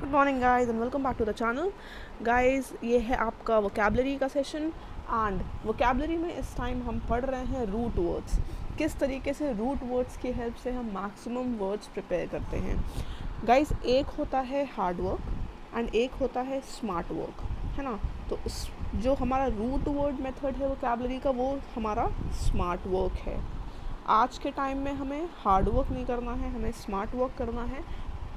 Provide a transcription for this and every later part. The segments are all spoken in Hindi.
Good morning guys and welcome back to the channel. Guys ये है आपका वोकैबलरी का सेशन एंड वोकैबलरी में इस टाइम हम पढ़ रहे हैं रूट वर्ड्स। किस तरीके से रूट वर्ड्स की हेल्प से हम मैक्सिमम वर्ड्स प्रिपेयर करते हैं। गाइस एक होता है हार्ड वर्क एंड एक होता है स्मार्ट वर्क, है ना। तो जो हमारा रूट वर्ड मेथड है वोकैबलरी का वो हमारा स्मार्ट वर्क है। आज के टाइम में हमें हार्ड वर्क नहीं करना है, हमें स्मार्ट वर्क करना है।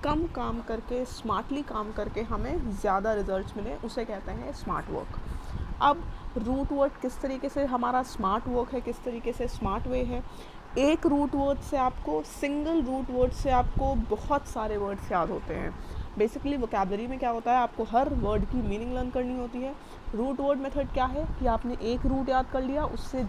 कम काम करके स्मार्टली काम करके हमें ज़्यादा रिजल्ट्स मिले, उसे कहते हैं स्मार्ट वर्क। अब रूट वर्ड किस तरीके से हमारा स्मार्ट वर्क है, किस तरीके से स्मार्ट वे है। एक रूट वर्ड से आपको, सिंगल रूट वर्ड से आपको बहुत सारे वर्ड्स याद होते हैं। बेसिकली वोकैबलरी में क्या होता है, आपको हर वर्ड की मीनिंग लर्न करनी होती है। रूट वर्ड मेथड क्या है कि आपने एक रूट याद कर लिया, उससे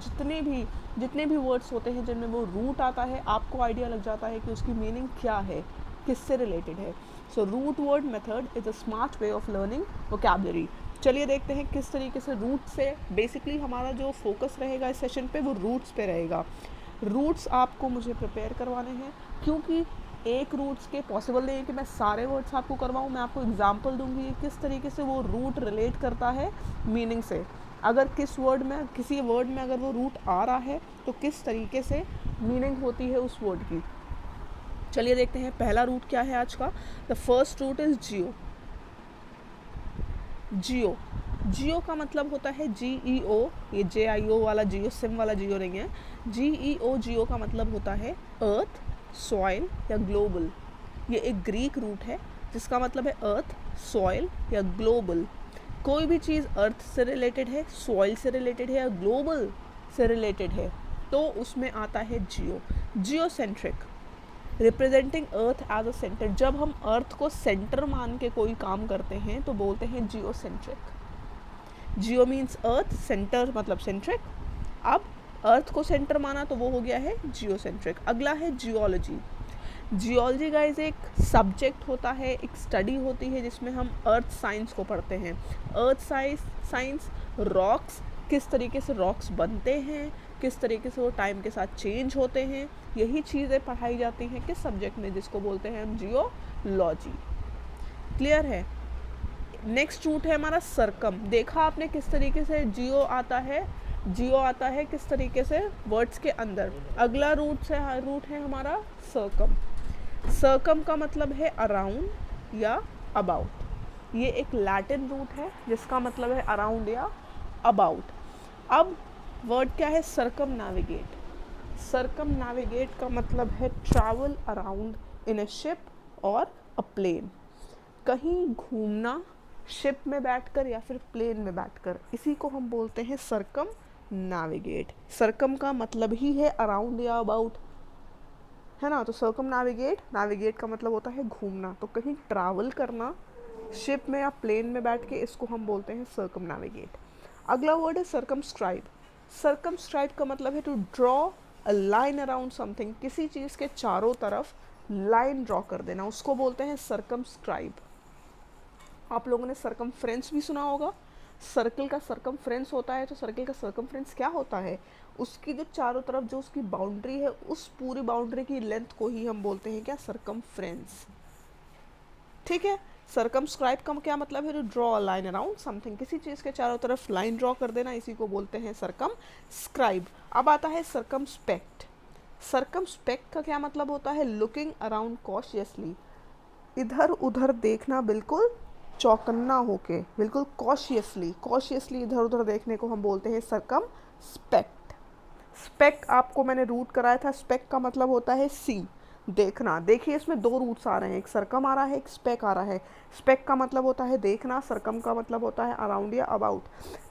जितने भी वर्ड्स होते हैं जिनमें वो रूट आता है, आपको आइडिया लग जाता है कि उसकी मीनिंग क्या है, किससे रिलेटेड है। So root word method is a smart way of learning vocabulary. चलिए देखते हैं किस तरीके से रूट से, बेसिकली हमारा जो फोकस रहेगा इस सेशन पे वो रूट्स पे रहेगा। रूट्स आपको मुझे प्रिपेयर करवाने हैं, क्योंकि एक रूट्स के पॉसिबल नहीं है कि मैं सारे वर्ड्स आपको करवाऊँ। मैं आपको एग्जांपल दूंगी किस तरीके से वो रूट रिलेट करता है मीनिंग से। अगर किसी वर्ड में अगर वो रूट आ रहा है तो किस तरीके से मीनिंग होती है उस वर्ड की। चलिए देखते हैं पहला रूट क्या है आज का। द फर्स्ट रूट इज जियो। जियो जियो का मतलब होता है GEO। ये JIO वाला जियो, सिम वाला जियो नहीं है। GEO, जियो का मतलब होता है अर्थ, सॉइल या ग्लोबल। ये एक ग्रीक रूट है जिसका मतलब है अर्थ, सॉइल या ग्लोबल। कोई भी चीज़ अर्थ से रिलेटेड है, सॉइल से रिलेटेड है या ग्लोबल से रिलेटेड है तो उसमें आता है geo. Geocentric, representing earth as a centre. जब हम अर्थ को सेंटर मान के कोई काम करते हैं तो बोलते हैं जियोसेंट्रिक। जियो मीन्स अर्थ, सेंटर मतलब सेंट्रिक। अब अर्थ को सेंटर माना तो वो हो गया है जियोसेंट्रिक। अगला है जियोलॉजी। जियोलॉजी गाइस एक सब्जेक्ट होता है, एक स्टडी होती है जिसमें हम अर्थ साइंस को पढ़ते हैं। अर्थ साइंस, रॉक्स, किस तरीके से रॉक्स बनते हैं, किस तरीके से वो टाइम के साथ चेंज होते हैं, यही चीज़ें पढ़ाई जाती हैं किस सब्जेक्ट में, जिसको बोलते हैं हम जियोलॉजी। क्लियर है। नेक्स्ट रूट है हमारा सरकम। देखा आपने किस तरीके से जियो आता है किस तरीके से वर्ड्स के अंदर। अगला रूट है हमारा सरकम। सरकम का मतलब है अराउंड या अबाउट। ये एक लैटिन रूट है जिसका मतलब है अराउंड या अबाउट। अब वर्ड क्या है सरकम नेविगेट। सरकम नेविगेट का मतलब है travel around in A ship और अ प्लेन। कहीं घूमना शिप में बैठकर या फिर प्लेन में बैठकर, इसी को हम बोलते हैं सरकम नेविगेट। सरकम का मतलब ही है अराउंड या अबाउट, है ना। तो सरकम नेविगेट का मतलब होता है घूमना। तो कहीं ट्रैवल करना शिप में या प्लेन में बैठ के, इसको हम बोलते हैं सरकम नेविगेट। अगला वर्ड है सरकमस्क्राइब। सरकमस्क्राइब का मतलब है to draw a line around something. किसी चीज़ के चारों तरफ लाइन ड्रॉ कर देना, उसको बोलते हैं सरकमस्क्राइब। आप लोगों ने सरकमफ्रेंस भी सुना होगा। सर्कल का सरकमफ्रेंस होता है, तो सर्कल का सरकमफ्रेंस क्या होता है, उसकी जो चारों तरफ जो उसकी बाउंड्री है, उस पूरी बाउंड्री की लेंथ को ही हम बोलते हैं क्या, सरकमफ्रेंस। ठीक है। सरकमस्क्राइब का क्या मतलब है, to draw a line around something. किसी चीज़ के चारों तरफ लाइन ड्रॉ कर देना, इसी को बोलते हैं सरकमस्क्राइब। अब आता है सरकमस्पेक्ट। सरकमस्पेक्ट का क्या मतलब होता है, लुकिंग अराउंड कॉशियसली। इधर उधर देखना बिल्कुल चौकन्ना होके, बिल्कुल कॉशियसली इधर उधर देखने को हम बोलते हैं सरकमस्पेक्ट। स्पेक्ट आपको मैंने रूट कराया था। स्पेक्ट का मतलब होता है सी, देखना। देखिए इसमें दो रूट्स आ रहे हैं, एक सरकम आ रहा है, एक स्पेक आ रहा है। स्पेक का मतलब होता है देखना, सरकम का मतलब होता है अराउंड या अबाउट।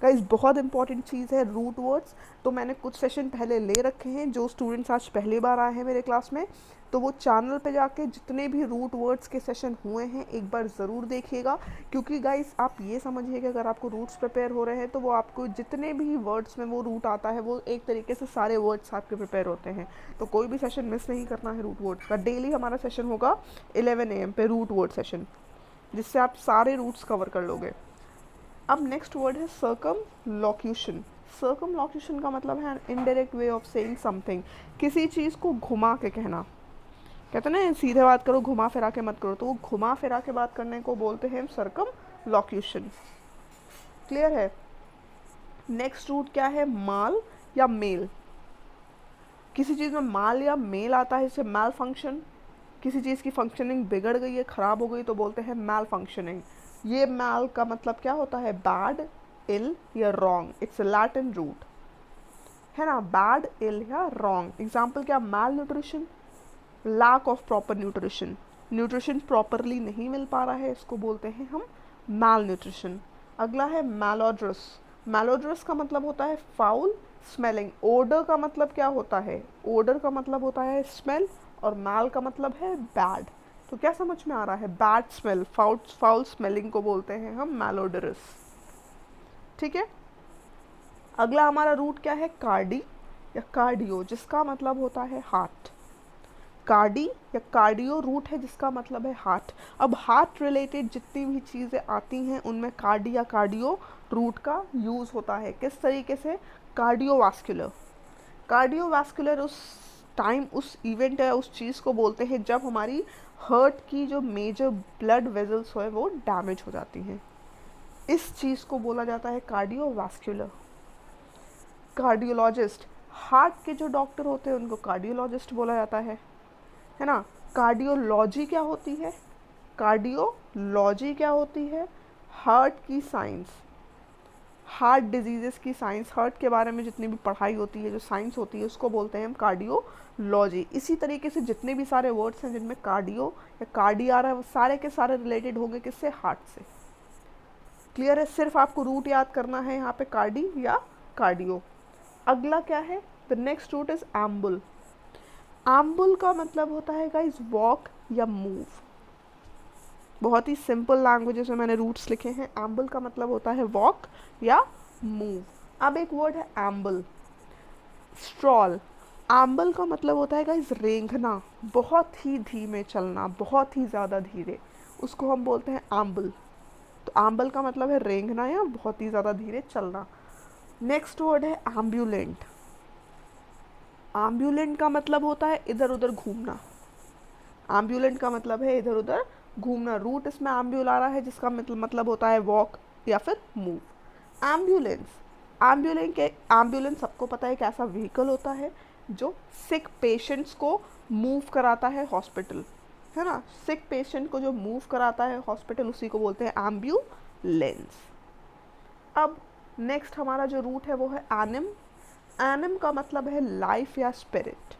गाइस बहुत इंपॉर्टेंट चीज़ है रूट वर्ड्स। तो मैंने कुछ सेशन पहले ले रखे हैं, जो स्टूडेंट्स आज पहली बार आए हैं मेरे क्लास में, तो वो चैनल पे जाके जितने भी रूट वर्ड्स के सेशन हुए हैं एक बार ज़रूर देखिएगा। क्योंकि गाइस आप ये समझिए कि अगर आपको रूट्स प्रिपेयर हो रहे हैं तो वो आपको जितने भी वर्ड्स में वो रूट आता है, वो एक तरीके से सारे वर्ड्स आपके प्रिपेयर होते हैं। तो कोई भी सेशन मिस नहीं करना है रूट वर्ड्स का। डेली हमारा सेशन होगा 11 AM पे रूट वर्ड सेशन, जिससे आप सारे रूट्स कवर कर लोगे। अब नेक्स्ट वर्ड है सर्कमलोक्यूशन। सर्कमलोक्यूशन का मतलब है indirect way of saying something. किसी चीज़ को घुमा के कहना। कहते हैं ना सीधे बात करो, घुमा फिरा के मत करो, तो वो घुमा फिरा के बात करने को बोलते हैं सर्कमलोक्यूशन। क्लियर है। नेक्स्ट रूट क्या है, माल या मेल। किसी चीज़ में माल या मेल आता है इसे मैल फंक्शन। किसी चीज़ की फंक्शनिंग बिगड़ गई है, ख़राब हो गई, तो बोलते हैं मैल फंक्शनिंग। ये मैल का मतलब क्या होता है, बैड, इल या wrong. It's a Latin root, है ना, बैड, इल या रॉन्ग। एग्जाम्पल क्या, mal nutrition, lack of proper nutrition. Nutrition properly नहीं मिल पा रहा है, इसको बोलते हैं हम मैल न्यूट्रिशन। अगला है मैलोड्रस। मैलोड्रस का मतलब होता है फाउल स्मेलिंग। ओडर का मतलब क्या होता है, ओडर का मतलब होता है स्मेल, और मैल का मतलब है बैड। तो क्या समझ में आ रहा है, बैड स्मेल, फाउल स्मेलिंग को बोलते हैं हम मैलोडरस। ठीक है। अगला हमारा रूट क्या है, कार्डी या कार्डियो, जिसका मतलब होता है हार्ट। कार्डी या कार्डियो रूट है जिसका मतलब है हार्ट। अब हार्ट रिलेटेड जितनी भी चीज़ें आती हैं उनमें कार्डी या कार्डियो रूट का यूज़ होता है। किस तरीके से, कार्डियोवास्कुलर। कार्डियोवास्कुलर उस टाइम, उस इवेंट या उस चीज़ को बोलते हैं जब हमारी हार्ट की जो मेजर ब्लड वेजल्स हो वो डैमेज हो जाती हैं। इस चीज़ को बोला जाता है कार्डियोवास्कुलर। कार्डियोलॉजिस्ट, हार्ट के जो डॉक्टर होते हैं उनको कार्डियोलॉजिस्ट बोला जाता है ना। कार्डियोलॉजी क्या होती है, कार्डियोलॉजी क्या होती है, हार्ट की साइंस, हार्ट डिजीज़ेस की साइंस, हार्ट के बारे में जितनी भी पढ़ाई होती है, जो साइंस होती है, उसको बोलते हैं हम कार्डियोलॉजी। इसी तरीके से जितने भी सारे वर्ड्स हैं जिनमें कार्डियो या कार्डी आ रहा है वो सारे के सारे रिलेटेड होंगे किससे, हार्ट से। क्लियर है। सिर्फ आपको रूट याद करना है यहाँ पे, कार्डी या कार्डियो। अगला क्या है, द नेक्स्ट रूट इज एम्बुल। एम्बुल का मतलब होता है गाइस वॉक या मूव। बहुत ही सिंपल लैंग्वेजेस में मैंने रूट्स लिखे हैं। एम्बल का मतलब होता है वॉक या मूव। अब एक वर्ड है एम्बल, स्ट्रॉल। एम्बल का मतलब होता है गाइस रेंगना, बहुत ही धीमे चलना, बहुत ही ज़्यादा धीरे, उसको हम बोलते हैं एम्बल। तो एम्बल का मतलब है रेंगना या बहुत ही ज़्यादा धीरे चलना। नेक्स्ट वर्ड है एम्बुलेंट। एम्बुलेंट का मतलब होता है इधर उधर घूमना। एम्बुलेंट का मतलब है इधर उधर घूमना। रूट इसमें एम्ब्यूल आ रहा है जिसका मतलब होता है वॉक या फिर मूव। एम्बुलेंस, एम्बुलेंस सबको पता है एक ऐसा व्हीकल होता है जो सिक पेशेंट्स को मूव कराता है हॉस्पिटल, है ना। सिक पेशेंट को जो मूव कराता है हॉस्पिटल उसी को बोलते हैं एम्बुलेंस। अब नेक्स्ट हमारा जो रूट है वो है एनिम। एनिम का मतलब है लाइफ या स्पिरिट।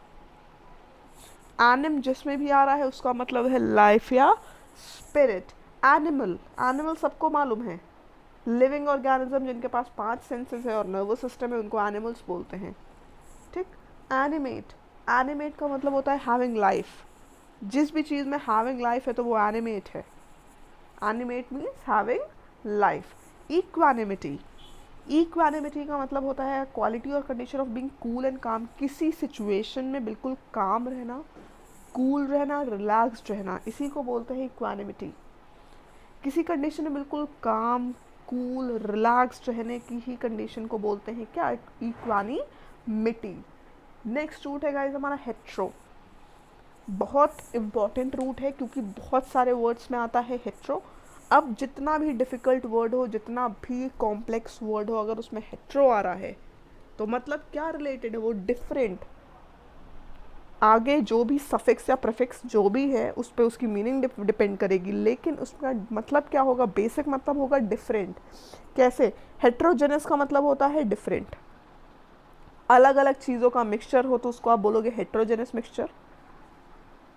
एनिम जिसमें भी आ रहा है उसका मतलब है लाइफ या स्पिरिट। एनिमल, एनिमल सबको मालूम है, लिविंग ऑर्गेनिज्म जिनके पास 5 सेंसेस है और नर्वस सिस्टम है उनको एनिमल्स बोलते हैं। ठीक। एनिमेट, एनिमेट का मतलब होता है हैविंग लाइफ। जिस भी चीज़ में हैविंग लाइफ है तो वो एनिमेट है। Animate means having life. Equanimity, equanimity का मतलब होता है क्वालिटी और condition of being cool and काम। किसी सिचुएशन में बिल्कुल काम रहना, कूल रहना, रिलैक्स्ड रहना, इसी को बोलते हैं इक्वानिमिटी। किसी कंडीशन में बिल्कुल काम, कूल, रिलैक्स्ड रहने की ही कंडीशन को बोलते हैं क्या, इक्वानिमिटी। नेक्स्ट रूट है गाइस हमारा हेट्रो। बहुत इम्पॉर्टेंट रूट है क्योंकि बहुत सारे वर्ड्स में आता है हेट्रो। अब जितना भी डिफ़िकल्ट वर्ड हो, जितना भी कॉम्प्लेक्स वर्ड हो, अगर उसमें हेट्रो आ रहा है तो मतलब क्या रिलेटेड है, वो डिफरेंट। आगे जो भी सफिक्स या प्रीफिक्स जो भी है उस पर उसकी मीनिंग डिपेंड करेगी, लेकिन उसका मतलब क्या होगा, बेसिक मतलब होगा डिफरेंट। कैसे, हेट्रोजेनस का मतलब होता है डिफरेंट, अलग अलग चीज़ों का मिक्सचर हो तो उसको आप बोलोगे हेट्रोजेनस मिक्सचर,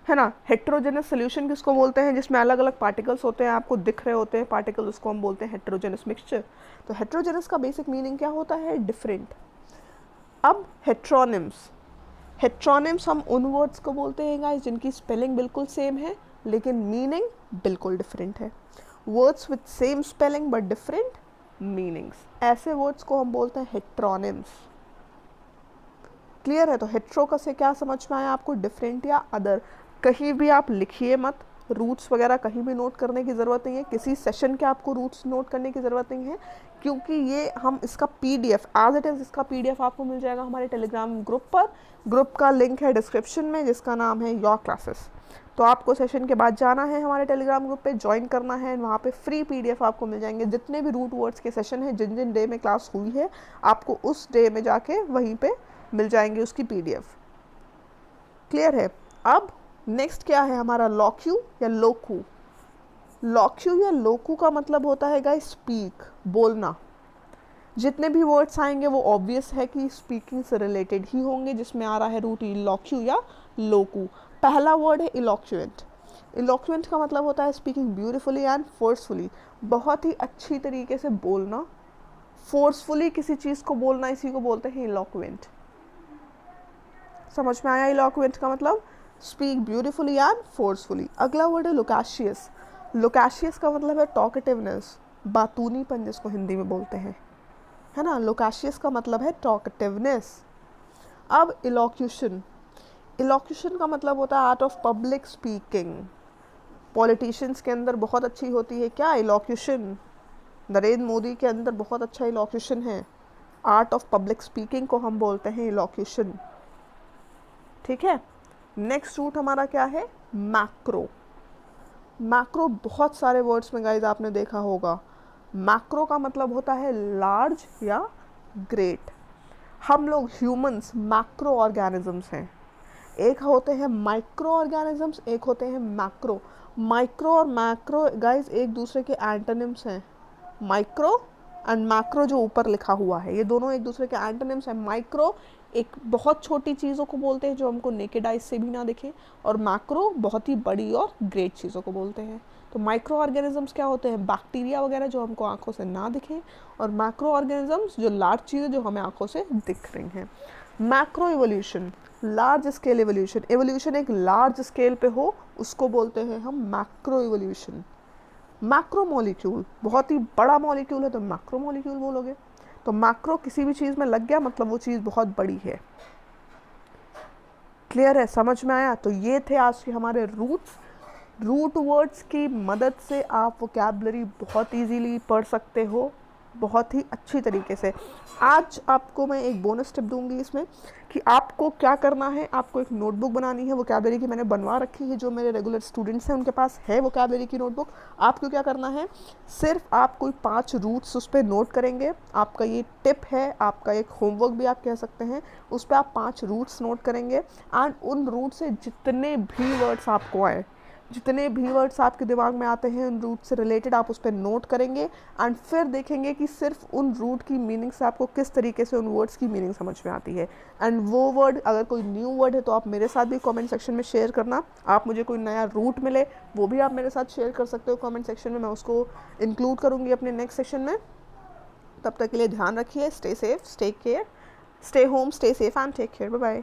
है ना। हेट्रोजेनस सोल्यूशन किसको बोलते हैं, जिसमें अलग अलग पार्टिकल्स होते हैं, आपको दिख रहे होते हैं पार्टिकल, उसको हम बोलते हैं हेट्रोजेनस मिक्सचर। तो हेट्रोजेनस का बेसिक मीनिंग क्या होता है, डिफरेंट। अब हेट्रोनिम्स, हेट्रोनिम्स हम उन वर्ड्स को बोलते हैं गाइस जिनकी स्पेलिंग बिल्कुल सेम है लेकिन मीनिंग बिल्कुल डिफरेंट है। Words with same spelling but different meanings, ऐसे वर्ड्स को हम बोलते हैं हेट्रोनिम्स। क्लियर है। तो हेट्रो का से क्या समझ में आया आपको, डिफरेंट या अदर। कहीं भी आप लिखिए मत, रूट्स वगैरह कहीं भी नोट करने की ज़रूरत नहीं है, किसी सेशन के आपको रूट्स नोट करने की ज़रूरत नहीं है, क्योंकि ये हम इसका पीडीएफ एज इट इज़, इसका पीडीएफ आपको मिल जाएगा हमारे टेलीग्राम ग्रुप पर। ग्रुप का लिंक है डिस्क्रिप्शन में जिसका नाम है योर क्लासेस। तो आपको सेशन के बाद जाना है हमारे टेलीग्राम ग्रुप पे, ज्वाइन करना है, वहाँ पे फ्री PDF आपको मिल जाएंगे। जितने भी रूट वर्ड्स के सेशन हैं, जिन जिन डे में क्लास हुई है, आपको उस डे में जाके वहीं पे मिल जाएंगे उसकी PDF। क्लियर है? अब नेक्स्ट क्या है हमारा, लॉक्यू या लोकू। लॉक्यू या लोकू का मतलब होता है गाइस स्पीक, बोलना। जितने भी वर्ड्स आएंगे वो ऑब्वियस है कि स्पीकिंग से रिलेटेड ही होंगे, जिसमें आ रहा है रूट इलॉक्यू या लोकू। पहला वर्ड है इलॉक्युएंट। इलॉक्युएंट का मतलब होता है स्पीकिंग ब्यूटीफुली एंड फोर्सफुली, बहुत ही अच्छी तरीके से बोलना, फोर्सफुली किसी चीज़ को बोलना, इसी को बोलते हैं इलॉक्युएंट। समझ में आया इलॉक्युएंट का मतलब? Speak beautifully and forcefully. अगला वर्ड है लोकाशियस। लोकाशियस का मतलब है टॉकेटिवनेस, बातूनीपन जिसको हिंदी में बोलते हैं, है ना। लोकाशियस का मतलब है टॉकेटिवनेस। अब इलॉक्यूशन। इलॉक्यूशन का मतलब होता है art of public speaking. Politicians के अंदर बहुत अच्छी होती है क्या, इलॉक्यूशन। नरेंद्र मोदी के अंदर बहुत अच्छा इलॉक्यूशन है। आर्ट ऑफ पब्लिक स्पीकिंग को हम बोलते हैं इलॉक्यूशन। ठीक है। नेक्स्ट रूट हमारा क्या है, मैक्रो। मैक्रो बहुत सारे वर्ड्स में गाइज आपने देखा होगा। मैक्रो का मतलब होता है लार्ज या ग्रेट। हम लोग ह्यूमंस मैक्रो ऑर्गेनिजम्स हैं। एक होते हैं माइक्रो ऑर्गेनिजम्स, एक होते हैं मैक्रो। माइक्रो और मैक्रो गाइज एक दूसरे के एंटोनिम्स हैं। माइक्रो एंड मैक्रो जो ऊपर लिखा हुआ है, ये दोनों एक दूसरे के एंटोनिम्स हैं। माइक्रो एक बहुत छोटी चीज़ों को बोलते हैं जो हमको नेकेड आइज से भी ना दिखे, और मैक्रो बहुत ही बड़ी और ग्रेट चीज़ों को बोलते हैं। तो माइक्रो ऑर्गेनिजम्स क्या होते हैं, बैक्टीरिया वगैरह जो हमको आंखों से ना दिखे, और मैक्रो ऑर्गेनिजम्स जो लार्ज चीज़ें जो हमें आंखों से दिख रही हैं। Macro evolution, large scale evolution. Evolution एक लार्ज स्केल पे हो उसको बोलते हैं हम मैक्रो इवोल्यूशन। मैक्रो मॉलिक्यूल, बहुत ही बड़ा मॉलिक्यूल है तो मैक्रो मॉलिक्यूल बोलोगे। तो मैक्रो किसी भी चीज़ में लग गया मतलब वो चीज़ बहुत बड़ी है। क्लियर है, समझ में आया? तो ये थे आज के हमारे रूट्स। रूट वर्ड्स की मदद से आप वोकैबुलरी बहुत इजीली पढ़ सकते हो, बहुत ही अच्छी तरीके से। आज आपको मैं एक बोनस टिप दूंगी इसमें कि आपको क्या करना है, आपको एक नोटबुक बनानी है वोकैबुलरी की। मैंने बनवा रखी है, जो मेरे रेगुलर स्टूडेंट्स हैं उनके पास है वोकैबुलरी की नोटबुक। आपको क्या करना है, सिर्फ आप कोई 5 रूट्स उस पर नोट करेंगे। आपका ये टिप है, आपका एक होमवर्क भी आप कह सकते हैं। उस पर आप 5 रूट्स नोट करेंगे एंड उन रूट से जितने भी वर्ड्स आपको आए, जितने भी वर्ड्स आपके दिमाग में आते हैं उन रूट से रिलेटेड आप उस पर नोट करेंगे एंड फिर देखेंगे कि सिर्फ उन रूट की मीनिंग से आपको किस तरीके से उन वर्ड्स की मीनिंग समझ में आती है। एंड वो वर्ड अगर कोई न्यू वर्ड है तो आप मेरे साथ भी कमेंट सेक्शन में शेयर करना। आप मुझे कोई नया रूट मिले वो भी आप मेरे साथ शेयर कर सकते हो कमेंट सेक्शन में, मैं उसको इंक्लूड करूँगी अपने नेक्स्ट सेशन में। तब तक के लिए ध्यान रखिए, stay safe, stay care, stay home, stay safe and take care, bye bye.